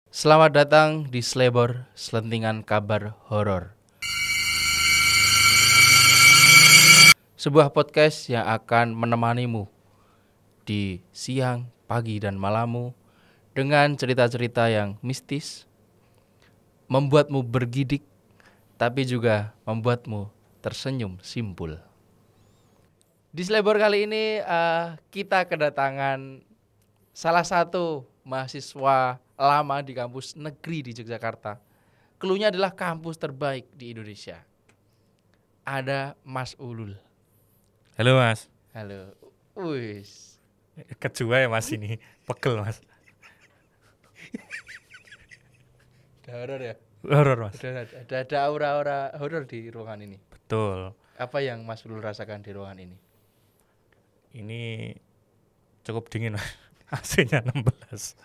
Selamat datang di Slebor, selentingan kabar horor. Sebuah podcast yang akan menemanimu di siang, pagi, dan malammu dengan cerita-cerita yang mistis, membuatmu bergidik, tapi juga membuatmu tersenyum simpul. Di Slebor kali ini kita kedatangan salah satu mahasiswa lama di kampus negeri di Yogyakarta. Cluenya adalah kampus terbaik di Indonesia. Ada Mas Ulul. Halo Mas. Halo. Wis. Kejua ya Mas ini. Pegel Mas. Ada horor ya? Horor Mas. Ada aura-aura horor di ruangan ini. Betul. Apa yang Mas Ulul rasakan di ruangan ini? Ini cukup dingin Mas. AC-nya 16.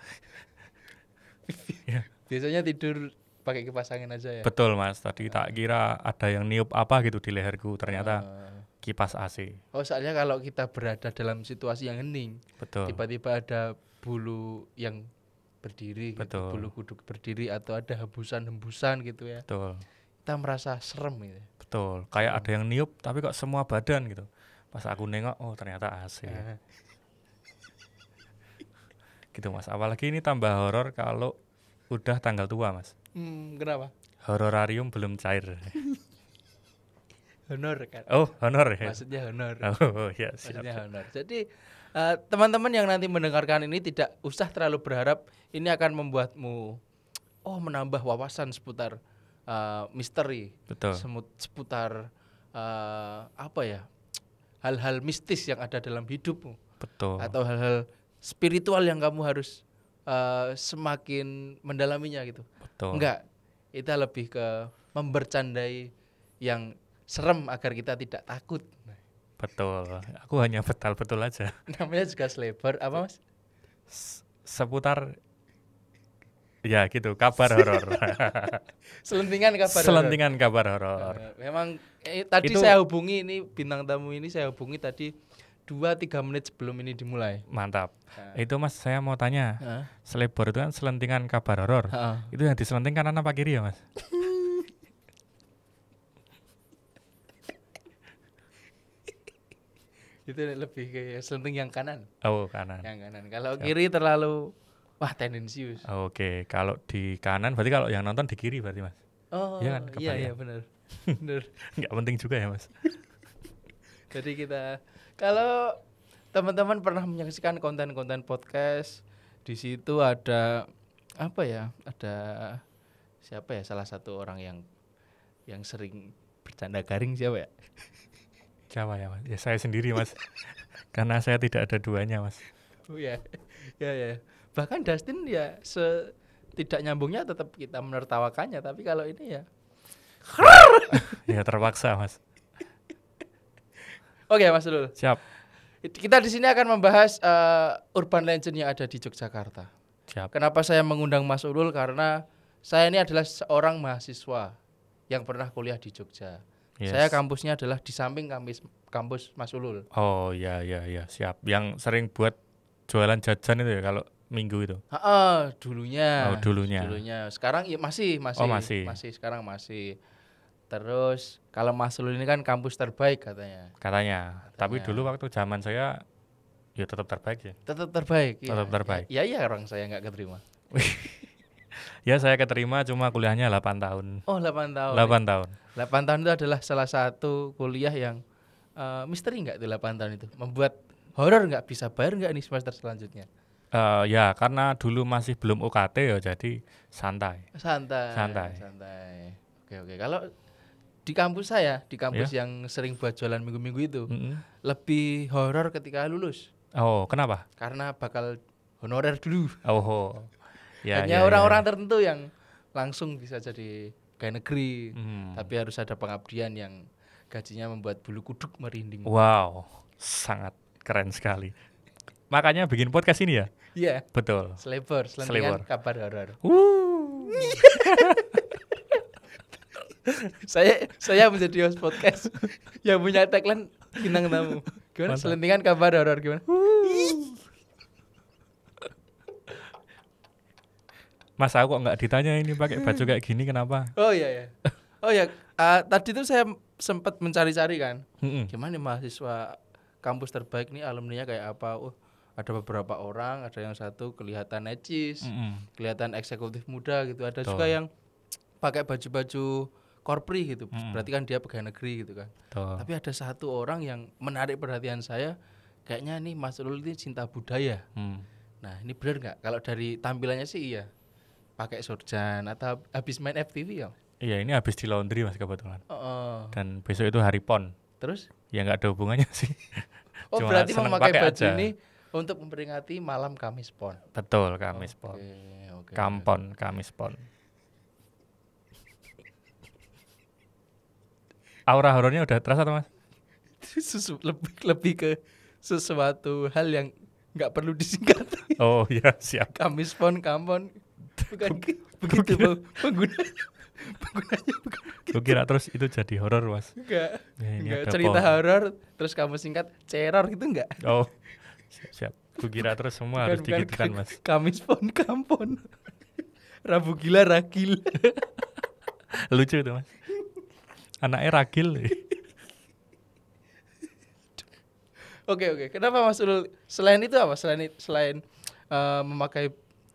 Ya. Biasanya tidur pakai kipas angin aja ya? Betul Mas. Tadi tak kira ada yang niup apa gitu di leherku. Ternyata kipas AC. Oh, soalnya kalau kita berada dalam situasi yang hening, Betul. tiba-tiba ada bulu yang berdiri, gitu, Betul. bulu kuduk berdiri atau ada hembusan-hembusan gitu ya. Betul. Kita merasa serem gitu. Betul. Kayak ada yang niup tapi kok semua badan gitu. Pas aku nengok, oh ternyata AC. Gitu Mas. Apalagi ini tambah horor kalau udah tanggal tua Mas. Kenapa? Hororarium belum cair. Honor kan? Oh honor ya? Maksudnya honor. Oh ya siap. Maksudnya honor. Jadi teman-teman yang nanti mendengarkan ini tidak usah terlalu berharap ini akan membuatmu menambah wawasan seputar misteri. Betul. Seputar hal-hal mistis yang ada dalam hidupmu. Betul. Atau hal-hal spiritual yang kamu harus semakin mendalaminya gitu. Betul. Enggak, itu lebih ke membercandai yang serem agar kita tidak takut. Betul. Aku hanya betul aja. Namanya juga Slebor apa Mas? Seputar ya gitu, kabar horor. Selentingan kabar horor. Selentingan kabar horor. Memang tadi saya hubungi ini bintang tamu ini saya hubungi tadi 2-3 menit sebelum ini dimulai. Mantap. Itu Mas saya mau tanya. Slebor itu kan selentingan kabar horor. Itu yang diselenting kanan apa kiri ya Mas? Itu lebih ke selenting yang kanan. Oh kanan. Yang kanan. Kalau kiri terlalu tendensius. Oke. Kalau di kanan berarti kalau yang nonton di kiri berarti Mas? Oh ya kan, iya benar. Benar. Nggak penting juga ya Mas. Jadi kita kalau teman-teman pernah menyaksikan konten-konten podcast, di situ ada ada siapa ya, salah satu orang yang sering bercanda garing, siapa ya? Siapa ya Mas? Ya saya sendiri Mas. Karena saya tidak ada duanya Mas. Oh ya. Bahkan Dustin ya tidak nyambungnya tetap kita menertawakannya, tapi kalau ini ya ya terpaksa Mas. Oke Mas Lul. Siap. Kita di sini akan membahas urban legend yang ada di Yogyakarta. Siap. Kenapa saya mengundang Mas Ulul? Karena saya ini adalah seorang mahasiswa yang pernah kuliah di Jogja. Yes. Saya kampusnya adalah di samping kampus Mas Ulul. Oh ya siap. Yang sering buat jualan jajan itu ya kalau minggu itu. Dulunya. Oh dulunya. Sekarang ya masih. Oh masih. Sekarang masih. Terus kalau Mas Ulul ini kan kampus terbaik katanya. Tapi dulu waktu zaman saya ya tetap terbaik ya. Tetap terbaik. Tetap terbaik. Ya orang saya nggak keterima. Ya saya keterima cuma kuliahnya 8 tahun. Oh 8 tahun. 8 tahun. 8 tahun itu adalah salah satu kuliah yang misteri nggak itu 8 tahun itu? Membuat horor nggak, bisa bayar nggak nih semester selanjutnya? Ya karena dulu masih belum UKT ya jadi santai. Oke. Kalau di kampus saya, yang sering buat jualan minggu-minggu itu, lebih horor ketika lulus. Oh, kenapa? Karena bakal honorer dulu. Oh. Hanya orang-orang tertentu yang langsung bisa jadi pegawai negeri, tapi harus ada pengabdian yang gajinya membuat bulu kuduk merinding. Wow, sangat keren sekali. Makanya bikin podcast ini ya? Iya. Betul. Slebor, selentingan kabar horor. Saya menjadi host podcast yang punya tagline bintang tamu. Gimana? Mantap. Selentingan kabar horor gimana? Mas aku kok nggak ditanya ini pakai baju kayak gini kenapa? Oh iya. Oh ya, tadi tuh saya sempat mencari-cari kan. Gimana nih mahasiswa kampus terbaik nih, alumninya kayak apa? Ada beberapa orang, ada yang satu kelihatan necis, kelihatan eksekutif muda gitu. Ada juga yang pakai baju-baju korpri gitu. Berarti kan dia pegawai negeri gitu kan. Tapi ada satu orang yang menarik perhatian saya, kayaknya nih Mas Ulul ini cinta budaya. Nah, ini benar nggak? Kalau dari tampilannya sih iya. Pakai sorjan atau habis main FTV ya? Iya, ini habis di laundry Mas kebetulan. Dan besok itu hari PON. Terus? Ya nggak ada hubungannya sih. Cuma berarti memakai baju aja. Ini untuk memperingati malam Kamis PON. Betul, Kamis PON. Kampon, Kamis PON. Aura horornya udah terasa tuh Mas? lebih ke sesuatu hal yang nggak perlu disingkat. Oh iya, siap. Kamis PON, Kampon. Bukan begitu penggunanya. Gue kira terus itu jadi horor Mas. Enggak cerita horor terus kamu singkat ceror gitu enggak? Oh siap. Gue kira terus semua harus digitukan Mas. Kamis PON, Kampon. Rabu gila ragil. Lucu itu Mas. Anaknya ragil. Oke. Kenapa Mas Ulul selain itu apa? Selain memakai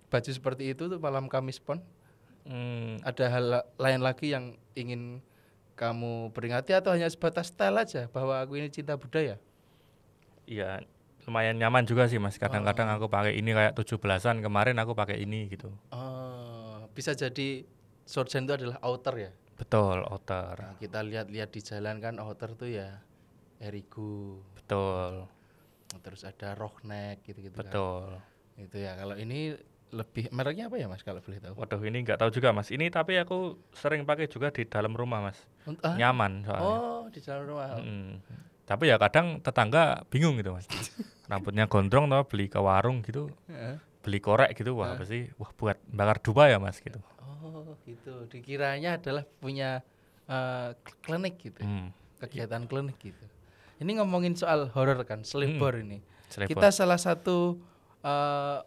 baju seperti itu tuh malam Kamis PON? Ada hal lain lagi yang ingin kamu peringati atau hanya sebatas style aja bahwa aku ini cinta budaya? Iya, lumayan nyaman juga sih Mas. Kadang-kadang aku pakai ini kayak 17-an, kemarin aku pakai ini gitu. Bisa jadi sorjan itu adalah outer ya? Betul, outer. Nah, kita lihat-lihat di jalan kan outer tuh ya Erigo. Betul. Terus ada rockneck gitu-gitu. Betul. Kan. Itu ya. Kalau ini lebih mereknya apa ya Mas kalau boleh tahu? Waduh, ini nggak tahu juga Mas. Ini tapi aku sering pakai juga di dalam rumah Mas. Nyaman soalnya. Oh, di dalam rumah. Tapi ya kadang tetangga bingung gitu Mas. Rambutnya gondrong tuh beli ke warung gitu. Beli korek gitu, wah apa sih? Wah buat bakar dupa ya Mas gitu. Oh gitu. Dikiranya adalah punya klinik gitu. Kegiatan klinik gitu. Ini ngomongin soal horor kan, selebor ini. Kita salah satu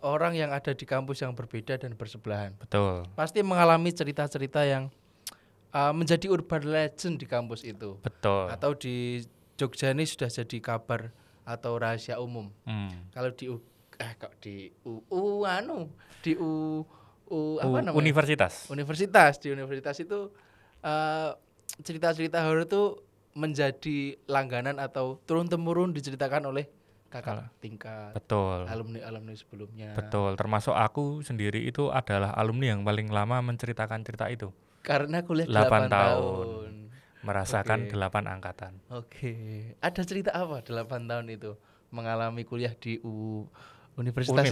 orang yang ada di kampus yang berbeda dan bersebelahan. Betul. Pasti mengalami cerita-cerita yang menjadi urban legend di kampus itu. Betul. Atau di Jogja ini sudah jadi kabar atau rahasia umum. Kalau di universitas itu cerita-cerita horor itu menjadi langganan atau turun-temurun diceritakan oleh kakak tingkat. Betul. Alumni sebelumnya. Betul. Termasuk aku sendiri itu adalah alumni yang paling lama menceritakan cerita itu. Karena kuliah 8 tahun. Merasakan 8 angkatan. Ada cerita apa 8 tahun itu mengalami kuliah di universitas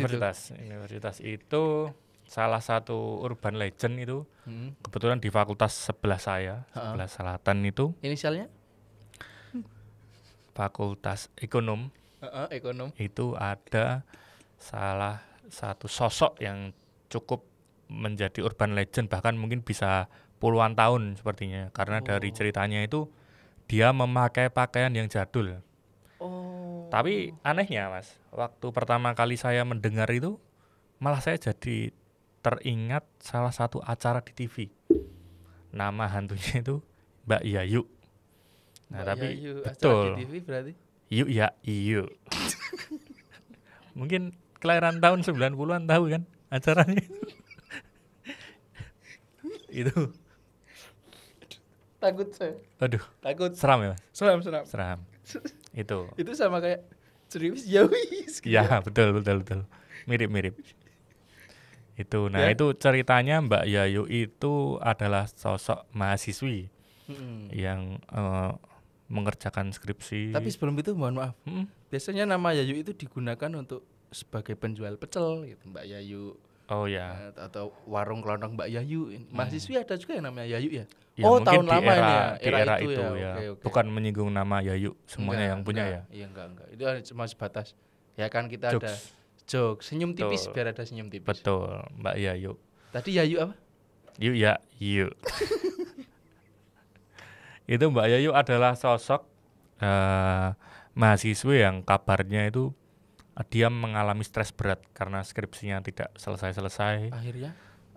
itu? Universitas itu salah satu urban legend itu. Kebetulan di fakultas sebelah saya, sebelah selatan itu. Inisialnya? Fakultas Ekonom. Ekonom. Itu ada salah satu sosok yang cukup menjadi urban legend, bahkan mungkin bisa puluhan tahun sepertinya, karena dari ceritanya itu dia memakai pakaian yang jadul. Tapi anehnya Mas, waktu pertama kali saya mendengar itu malah saya jadi teringat salah satu acara di TV. Nama hantunya itu Mbak Yayu. Nah, tapi Yayu, betul. Acara di TV berarti? Yuk. Mungkin kelahiran tahun 90-an tahu kan acaranya. Itu. Takut saya. Aduh. Takut. Seram ya Mas? Seram. Itu sama kayak serius Yawis. Ya, betul. Mirip. Itu. Nah, itu ceritanya Mbak Yayu itu adalah sosok mahasiswi yang mengerjakan skripsi. Tapi sebelum itu mohon maaf. Biasanya nama Yayu itu digunakan untuk sebagai penjual pecel gitu, Mbak Yayu. Oh ya. Atau warung kelontong Mbak Yayu. Mahasiswi ada juga yang namanya Yayu ya? Ya tahun lama ini ya. Era itu ya. Okay. Bukan menyinggung nama Yayu semuanya yang punya ya. Iya enggak. Itu cuma sebatas ya kan kita jokes. Ada jokes, senyum tipis. Betul. Biar ada senyum tipis. Betul, Mbak Yayu. Tadi Yayu apa? Yu. Itu Mbak Yayu adalah sosok mahasiswa yang kabarnya itu dia mengalami stres berat karena skripsinya tidak selesai.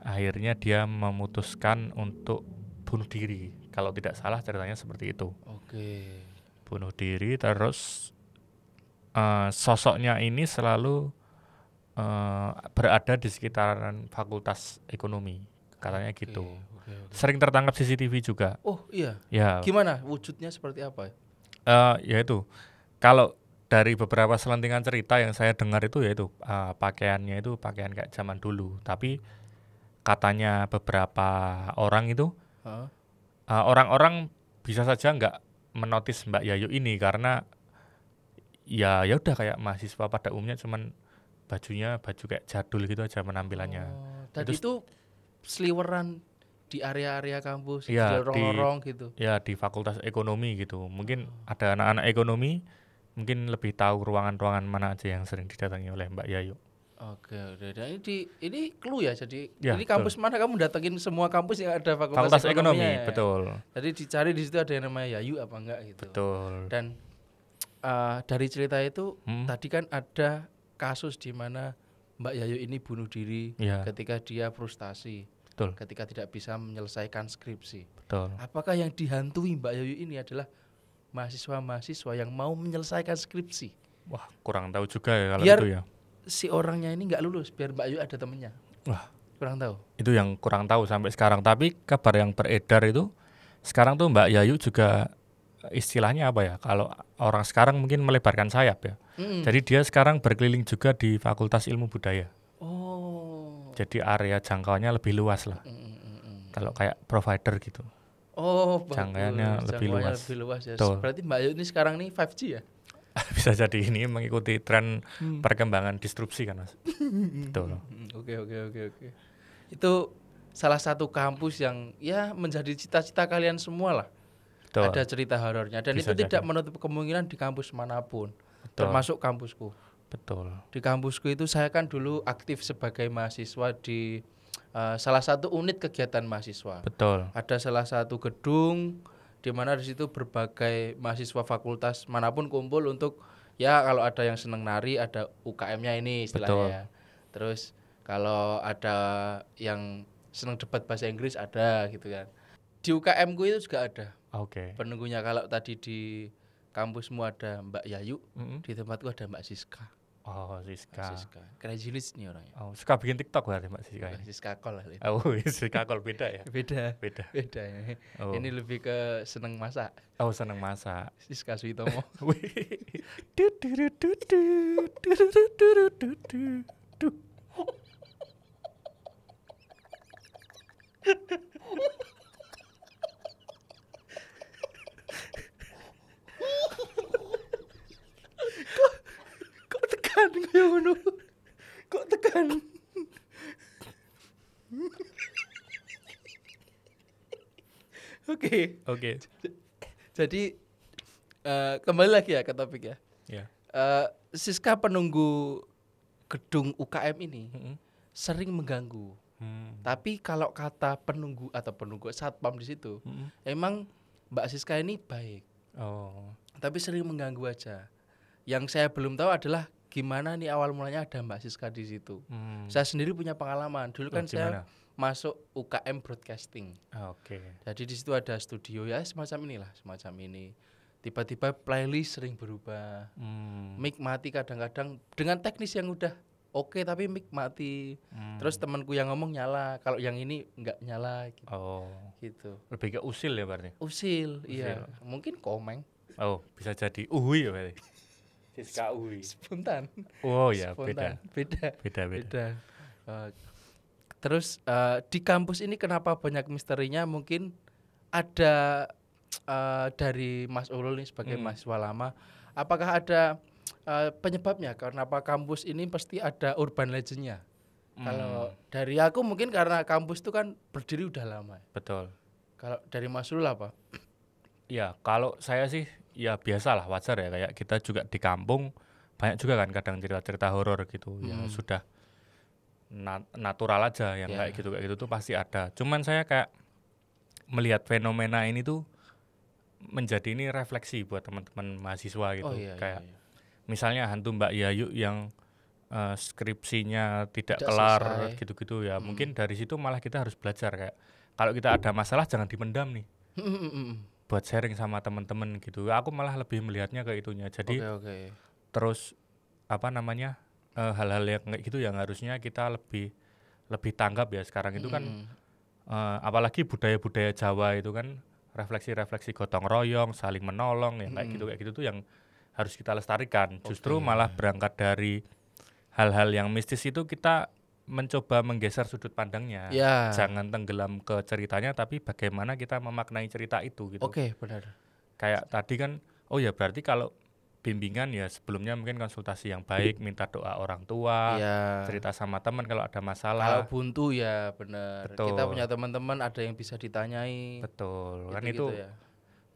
akhirnya dia memutuskan untuk bunuh diri. Kalau tidak salah ceritanya seperti itu. Oke. Bunuh diri terus sosoknya ini selalu berada di sekitaran Fakultas Ekonomi. Katanya gitu. Oke. Sering tertangkap CCTV juga. Oh iya. Ya, Gimana wujudnya seperti apa? yaitu kalau dari beberapa selentingan cerita yang saya dengar itu yaitu pakaiannya itu pakaian kayak zaman dulu, tapi katanya beberapa orang itu Hah? orang-orang bisa saja nggak menotis Mbak Yayu ini karena ya udah kayak mahasiswa pada umumnya, cuman bajunya baju kayak jadul gitu aja penampilannya. Dan itu seliweran di area-area kampus, di Iya, lorong-lorong gitu. Ya di Fakultas Ekonomi gitu. Mungkin ada anak-anak ekonomi mungkin lebih tahu ruangan-ruangan mana aja yang sering didatangi oleh Mbak Yayu. Oke. Dan ini clue ya. Jadi Ya, ini kampus mana kamu datengin semua kampus yang ada Fakultas fakultas Ekonomi, ekonominya ya? betul. Jadi dicari di situ ada yang namanya Yayu apa enggak gitu. Betul. Dan dari cerita itu tadi kan ada kasus di mana Mbak Yayu ini bunuh diri Ya, ketika dia frustasi, betul. ketika tidak bisa menyelesaikan skripsi. Betul. Apakah yang dihantui Mbak Yayu ini adalah mahasiswa-mahasiswa yang mau menyelesaikan skripsi? Wah, kurang tahu juga ya kalau Biar itu ya. si orangnya ini nggak lulus, biar Mbak Yayu ada temennya. Wah, Kurang tahu. itu yang kurang tahu sampai sekarang. Tapi kabar yang beredar itu sekarang tuh Mbak Yayu juga istilahnya apa ya? Kalau orang sekarang mungkin melebarkan sayap ya. Jadi dia sekarang berkeliling juga di Fakultas Ilmu Budaya. Oh. Jadi area jangkauannya lebih luas lah. Kalau kayak provider gitu. Oh, bagus. Jangkauannya lebih luas. Lebih luas ya. Betul. Berarti Mbak Yayu ini sekarang nih 5G ya? Bisa jadi ini mengikuti tren perkembangan disrupsi kan Mas. Betul. Oke. Itu salah satu kampus yang ya menjadi cita-cita kalian semua lah. Betul. Ada cerita horornya dan Bisa itu tidak jadi. menutup kemungkinan di kampus manapun. Betul. Termasuk kampusku. Betul. Di kampusku itu saya kan dulu aktif sebagai mahasiswa di salah satu unit kegiatan mahasiswa. Betul. Ada salah satu gedung di mana di situ berbagai mahasiswa fakultas manapun kumpul untuk ya kalau ada yang seneng nari ada UKM-nya ini istilahnya. Terus kalau ada yang seneng debat bahasa Inggris ada gitu kan. Di UKM-ku itu juga ada Oke. penunggunya. Kalau tadi di kampusmu ada Mbak Yayu, di tempatku ada Mbak Siska. Oh, Siska. Kreasinis nih orangnya. Oh, suka bikin TikTok berarti Mbak Siska. Siska kol lah. Oh, Siska kol beda ya? Beda ya. Oh. Ini lebih ke seneng masak. Oh, seneng masak. Siska Suitomo. Kok tekan kayak ngono? Kok tekan? Oke. Jadi kembali lagi ya ke topik ya. Ya. Siska penunggu gedung UKM ini sering mengganggu. Tapi kalau kata penunggu atau penunggu satpam di situ, emang Mbak Siska ini baik. Oh. Tapi sering mengganggu aja. Yang saya belum tahu adalah gimana nih awal mulanya ada Mbak Siska di situ. Saya sendiri punya pengalaman. Dulu kan saya masuk UKM broadcasting. Oke. Jadi di situ ada studio ya semacam ini. Tiba-tiba playlist sering berubah. Mic mati kadang-kadang dengan teknis yang udah oke tapi mic mati. Terus temanku yang ngomong nyala, kalau yang ini enggak nyala gitu. Oh. Gitu. Lebih ke usil ya berarti. Usil. Iya. Mungkin komeng. Oh, bisa jadi uhui ya berarti. Siska uhui. Spontan. Oh ya, Spontan. Beda. Terus di kampus ini kenapa banyak misterinya? Mungkin ada dari Mas Ulul nih sebagai mahasiswa lama. Apakah ada penyebabnya? Kenapa kampus ini pasti ada urban legend-nya? Kalau dari aku mungkin karena kampus itu kan berdiri udah lama. Betul. Kalau dari Mas Ulul apa? Ya, kalau saya sih ya biasalah, wajar ya, kayak kita juga di kampung banyak juga kan kadang cerita-cerita horor gitu. Ya sudah natural aja yang kayak gitu tuh pasti ada. Cuman saya kayak melihat fenomena ini tuh menjadi ini refleksi buat teman-teman mahasiswa gitu. Kayak misalnya hantu Mbak Yayu yang skripsinya tidak Tidak kelar selesai. gitu-gitu ya. Mungkin dari situ malah kita harus belajar kayak kalau kita ada masalah jangan dipendam nih. Buat sharing sama teman-teman gitu. Aku malah lebih melihatnya ke itunya. Jadi Oke. terus apa namanya hal-hal yang kayak gitu yang harusnya kita lebih tanggap ya sekarang itu kan apalagi budaya-budaya Jawa itu kan refleksi-refleksi gotong royong, saling menolong yang kayak gitu tuh yang harus kita lestarikan. Justru malah berangkat dari hal-hal yang mistis itu kita mencoba menggeser sudut pandangnya. Ya. Jangan tenggelam ke ceritanya tapi bagaimana kita memaknai cerita itu gitu. Oke, benar. Kayak tadi kan oh ya berarti kalau bimbingan ya sebelumnya mungkin konsultasi yang baik, minta doa orang tua, Iya. cerita sama teman kalau ada Kalau masalah. buntu ya benar. Kita Betul. punya teman-teman ada yang bisa ditanyai. Betul. Kan Gitu-gitu itu ya.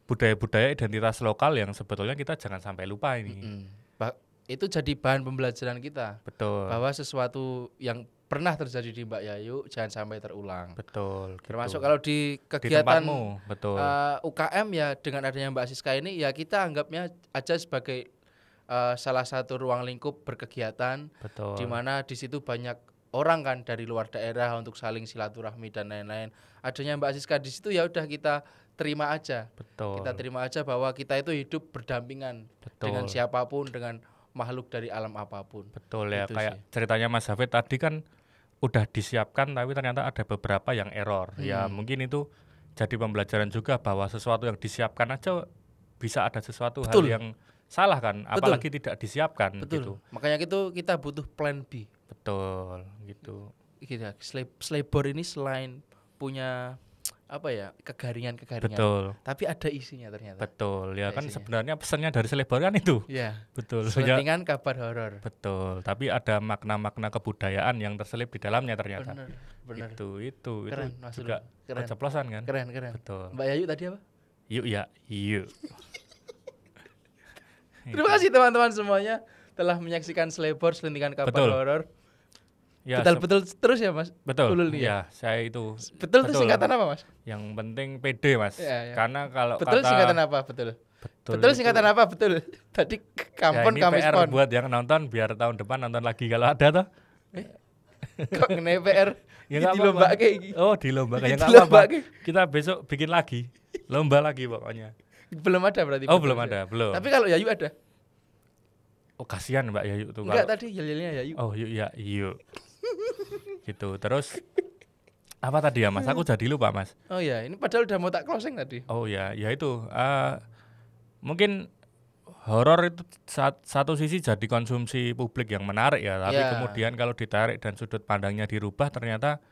budaya-budaya identitas lokal yang sebetulnya kita jangan sampai lupa ini. Itu jadi bahan pembelajaran kita Betul. bahwa sesuatu yang pernah terjadi di Mbak Yayu jangan sampai terulang. Betul. Termasuk gitu. kalau di Di kegiatan tempatmu, betul. UKM ya dengan adanya Mbak Siska ini ya kita anggapnya aja sebagai salah satu ruang lingkup berkegiatan Betul. di mana di situ banyak orang kan dari luar daerah untuk saling silaturahmi dan lain-lain. Adanya Mbak Siska di situ ya udah kita terima aja. Betul. Kita terima aja bahwa kita itu hidup berdampingan dengan siapapun, dengan makhluk dari alam apapun. Betul ya, Itu kayak sih. ceritanya Mas Hafid tadi kan udah disiapkan tapi ternyata ada beberapa yang error. Ya mungkin itu jadi pembelajaran juga bahwa sesuatu yang disiapkan aja bisa ada sesuatu hal yang salah kan, apalagi tidak disiapkan gitu. Makanya itu kita butuh plan B. Betul, gitu. Kita Slaybor ini selain punya apa ya kegaringan-kegaringan, Betul. tapi ada isinya ternyata. Betul, ya Ada kan isinya. sebenarnya pesannya dari Slaybor kan itu. Ya. Betul. Selentingan kabar horor. Betul, tapi ada makna-makna kebudayaan yang terselip di dalamnya ternyata. Benar. Itu Keren, Mas juga Ulul. Keren. keceplosan kan? Keren. Betul. Mbak Yayu tadi apa? Yuk. Terima kasih teman-teman semuanya telah menyaksikan Slaybor selentingan kabar Betul. horor. Ya, Betul terus ya Mas. betul. Ulul nih Ya, saya itu. Betul itu singkatan apa Mas? Yang penting pede Mas. Ya. Karena kalau Betul kata singkatan apa? Betul itu- singkatan apa? Betul. Tadi kampon ya, ini Kamis PR Pon. buat yang nonton biar tahun depan nonton lagi kalau ada toh. Kok ngene PR? Ya Di nggak lomba apa-apa. kayak gini. Oh, di lomba kayak nggak Dilomba apa-apa. kayak. Kita besok bikin lagi. Lomba lagi pokoknya. Belum ada berarti. Oh, betul belum ya. ada, belum. Tapi kalau Yayu ada. Oh, kasihan Mbak Yayu tuh Enggak kalau. tadi yel-yelnya Yayu. Oh, yuk. Gitu. Terus apa tadi ya Mas? Aku jadi lupa Mas. Oh ya, ini padahal udah mau tak closing tadi. Oh ya itu mungkin horor itu satu sisi jadi konsumsi publik yang menarik ya, tapi Ya. kemudian kalau ditarik dan sudut pandangnya dirubah ternyata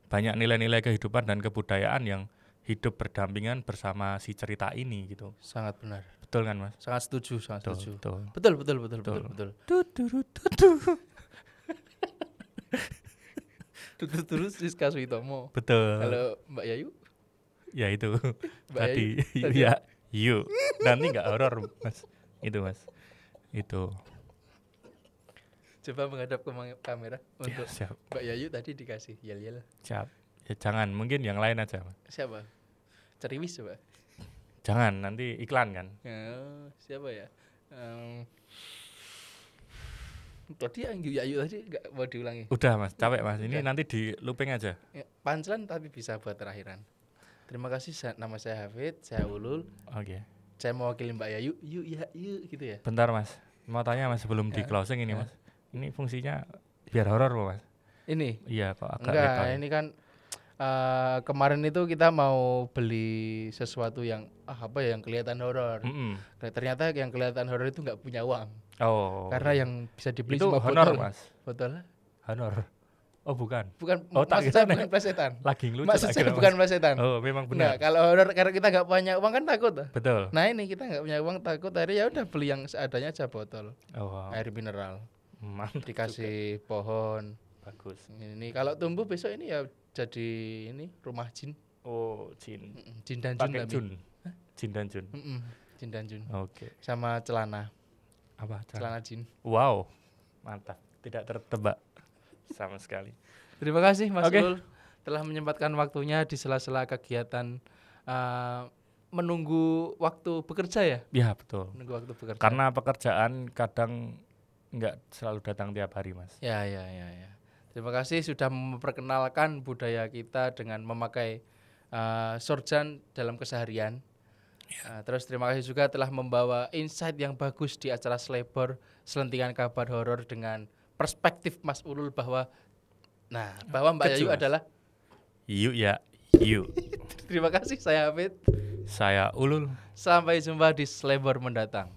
banyak nilai-nilai kehidupan dan kebudayaan yang hidup berdampingan bersama si cerita ini gitu. Sangat benar. Betul kan Mas? Sangat setuju, sangat setuju. Betul. Betul. Terus Rizka Suitomo. Betul. Kalau Mbak Yayu, Ya itu Mbak tadi Yayu. ya yuk. Nanti nggak horor Mas. Itu Mas. Itu. coba menghadap ke kamera Ya, untuk siap. Mbak Yayu tadi dikasih yel-yel. Siap. Ya, jangan, mungkin yang lain aja Mas. Siapa? Ceriwis coba. Jangan, nanti iklan kan. Siapa ya? Tadi yang Yayu tadi nggak mau diulangi. Udah Mas, capek Mas. Ini Udah. nanti di looping aja. Ya, punchline tapi bisa buat terakhiran. Terima kasih, nama saya Hafid, saya Ulul. Oke. Saya mewakili Mbak Yayu, yuk gitu ya. Bentar Mas. Mau tanya Mas sebelum di closing ini Mas. Ini fungsinya biar horor loh Mas. Ini Iya kok agak enggak, lebar. ini kan kemarin itu kita mau beli sesuatu yang apa ya yang kelihatan horor. Ternyata yang kelihatan horor itu nggak punya uang. Oh. Karena yang bisa dibeli itu cuma honor botol. Mas. Botol? Honor. Oh bukan. Bukan, Oh, tak maksud saya kira bukan plesetan. Lagi ngelucu Maksud tak saya kira, bukan Mas. plesetan. Oh, memang Nah, benar. kalau horor karena kita nggak punya uang kan takut. Betul. Nah ini kita nggak punya uang takut, akhirnya ya udah beli yang seadanya aja botol Oh, air mineral, mantap. dikasih pohon. Bagus. Ini kalau tumbuh besok ini ya jadi ini rumah jin. Oh, Jin. Jin dan Jun Pakai tapi. Jun. Jin dan Jun. Jin dan Jun. Oke. Sama celana Apa? celana jin. Wow. Mantap. Tidak tertebak sama sekali. Terima kasih Mas Oke. Ulul telah menyempatkan waktunya di sela-sela kegiatan menunggu waktu bekerja ya. Ya, betul. Menunggu waktu bekerja. Karena pekerjaan kadang nggak selalu datang tiap hari, Mas. Ya. Terima kasih sudah memperkenalkan budaya kita dengan memakai sorjan dalam keseharian. Terus terima kasih juga telah membawa insight yang bagus di acara Slebor Selentingan Kabar Horor dengan perspektif Mas Ulul bahwa Mbak Yayu Kecil, Mas. adalah. Yuk ya, yuk. Terima kasih, saya Hafid. Saya Ulul. Sampai jumpa di Slebor mendatang.